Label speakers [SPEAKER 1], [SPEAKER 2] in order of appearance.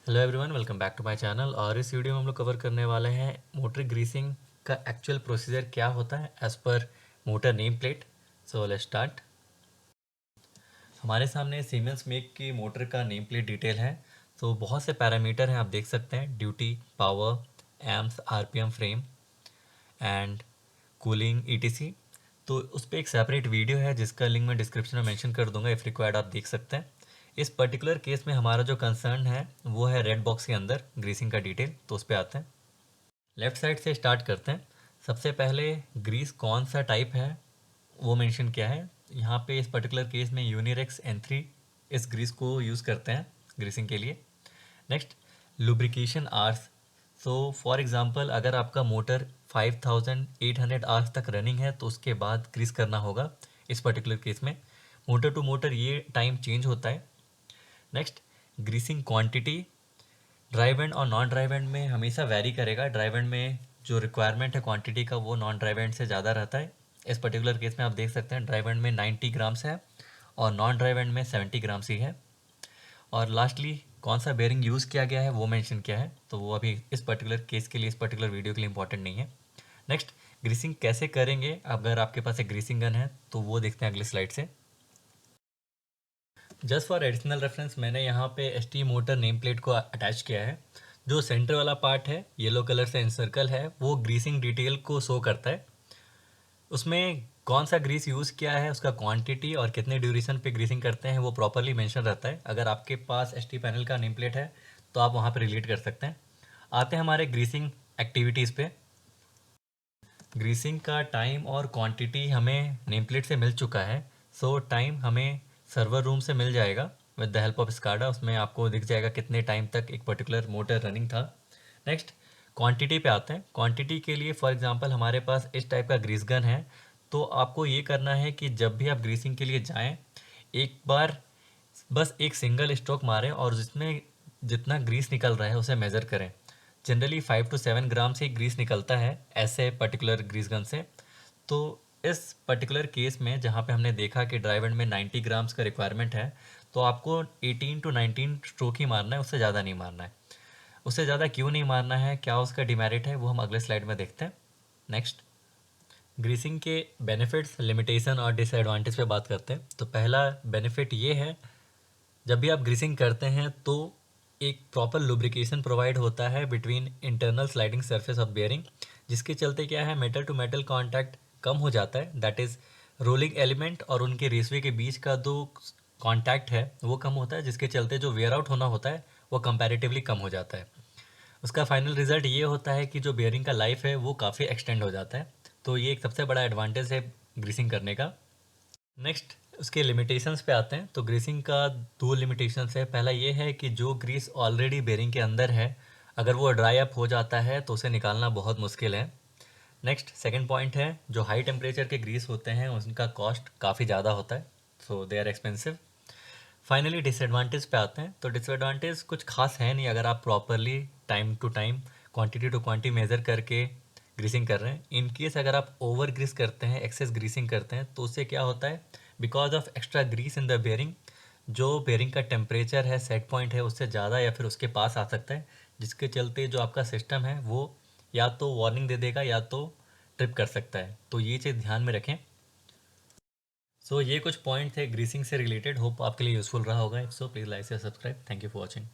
[SPEAKER 1] Hello everyone, welcome back to my channel. और इस video में हम लोग कवर करने वाले हैं मोटर ग्रीसिंग का एक्चुअल प्रोसीजर क्या होता है as per motor name plate. So let's start. हमारे सामने सीमेंस मेक की मोटर का नेम प्लेट डिटेल है। तो बहुत से पैरामीटर हैं, आप देख सकते हैं, duty, power, amps, RPM, frame and cooling etc. तो उस पर एक सेपरेट वीडियो है जिसका लिंक मैं डिस्क्रिप्शन में मेंशन कर दूंगा, इफ़ रिक्वायर्ड आप देख सकते हैं। इस पर्टिकुलर केस में हमारा जो कंसर्न है वो है रेड बॉक्स के अंदर ग्रीसिंग का डिटेल। तो उस पर आते हैं, लेफ़्ट साइड से स्टार्ट करते हैं। सबसे पहले ग्रीस कौन सा टाइप है वो मेंशन किया है यहाँ पे। इस पर्टिकुलर केस में यूनिरेक्स N3 इस ग्रीस को यूज़ करते हैं ग्रीसिंग के लिए। Next, lubrication hours. So for example अगर आपका मोटर 5800 आवर्स तक रनिंग है तो उसके बाद ग्रीस करना होगा। इस पर्टिकुलर केस में मोटर टू मोटर ये टाइम चेंज होता है। Next, greasing quantity drive and और नॉन ड्राइव एंड में हमेशा वैरी करेगा। ड्राइव एंड में जो रिक्वायरमेंट है क्वांटिटी का वो नॉन ड्राइव एंड से ज़्यादा रहता है। इस पर्टिकुलर केस में आप देख सकते हैं ड्राइव एंड में 90 ग्राम्स है और नॉन ड्राइव एंड में 70 ग्राम्स ही है। और लास्टली कौन सा बेयरिंग यूज़ किया गया है वो मेंशन किया है, तो वो अभी इस पर्टिकुलर केस के लिए, इस पर्टिकुलर वीडियो के लिए इंपॉर्टेंट नहीं है। नेक्स्ट, ग्रीसिंग कैसे करेंगे अगर आपके पास एक ग्रीसिंग गन है तो वो देखते हैं अगली स्लाइड से। जस्ट फॉर एडिशनल रेफरेंस मैंने यहाँ पे ST मोटर नेम प्लेट को अटैच किया है। जो सेंटर वाला पार्ट है येलो कलर से एनसर्कल है वो ग्रीसिंग डिटेल को शो करता है। उसमें कौन सा ग्रीस यूज़ किया है, उसका क्वांटिटी और कितने ड्यूरेशन पे ग्रीसिंग करते हैं वो प्रॉपरली मेंशन रहता है। अगर आपके पास ST पैनल का नेम प्लेट है तो आप वहाँ पे रिलेट कर सकते हैं। आते हैं हमारे ग्रीसिंग एक्टिविटीज़ पे। ग्रीसिंग का टाइम और क्वांटिटी हमें नेम प्लेट से मिल चुका है। सो टाइम हमें सर्वर रूम से मिल जाएगा with the help of SCADA. उसमें आपको दिख जाएगा कितने टाइम तक एक पर्टिकुलर मोटर रनिंग था। नेक्स्ट, क्वांटिटी पे आते हैं। क्वांटिटी के लिए फॉर एग्जांपल हमारे पास इस टाइप का ग्रीस गन है, तो आपको ये करना है कि जब भी आप ग्रीसिंग के लिए जाएं एक बार बस एक सिंगल स्ट्रोक मारें और जिसमें जितना ग्रीस निकल रहा है उसे मेज़र करें। जनरली 5 to 7 ग्राम से ग्रीस निकलता है ऐसे पर्टिकुलर ग्रीस गन से। तो इस पर्टिकुलर केस में जहाँ पे हमने देखा कि ड्राइव एंड में 90 ग्राम्स का रिक्वायरमेंट है, तो आपको 18 to 19 स्ट्रोक ही मारना है, उससे ज़्यादा नहीं मारना है। उससे ज़्यादा क्यों नहीं मारना है, क्या उसका डिमेरिट है, वो हम अगले स्लाइड में देखते हैं। नेक्स्ट, ग्रीसिंग के बेनिफिट्स, लिमिटेशन और डिसएडवांटेज पे बात करते हैं। तो पहला बेनिफिट ये है, जब भी आप ग्रीसिंग करते हैं तो एक प्रॉपर लुब्रिकेशन प्रोवाइड होता है between internal sliding surface of bearing, जिसके चलते क्या है, मेटल टू मेटल कांटेक्ट कम हो जाता है। दैट इज़ रोलिंग एलिमेंट और उनके रेसवे के बीच का जो कांटेक्ट है वो कम होता है, जिसके चलते जो वेयर आउट होना होता है वो कंपैरेटिवली कम हो जाता है। उसका फाइनल रिजल्ट ये होता है कि जो बेयरिंग का लाइफ है वो काफ़ी एक्सटेंड हो जाता है। तो ये एक सबसे बड़ा एडवांटेज है ग्रीसिंग करने का। नेक्स्ट, उसके लिमिटेशंस पे आते हैं। तो ग्रीसिंग का दो लिमिटेशंस है। पहला ये है कि जो ग्रीस ऑलरेडी बेयरिंग के अंदर है, अगर वो ड्राई अप हो जाता है तो उसे निकालना बहुत मुश्किल है। नेक्स्ट, सेकंड पॉइंट है, जो हाई टेम्परेचर के ग्रीस होते हैं उनका कॉस्ट काफ़ी ज़्यादा होता है, so they are expensive. Finally disadvantage पे आते हैं। तो डिसएडवांटेज कुछ खास है नहीं अगर आप properly time to time quantity to quantity measure करके ग्रीसिंग कर रहे हैं। इन केस अगर आप ओवर ग्रीस करते हैं, एक्सेस ग्रीसिंग करते हैं, तो उससे क्या होता है, because of extra grease in the bearing, जो बेयरिंग का टेम्परेचर है, सेट पॉइंट है, उससे ज़्यादा या फिर उसके पास आ सकता है, जिसके चलते जो आपका सिस्टम है वो या तो वार्निंग दे देगा या तो ट्रिप कर सकता है। तो ये चीज़ ध्यान में रखें। सो ये कुछ पॉइंट थे ग्रीसिंग से रिलेटेड। होप आपके लिए यूज़फुल रहा होगा। इफ सो प्लीज़ लाइक से subscribe. Thank you for watching.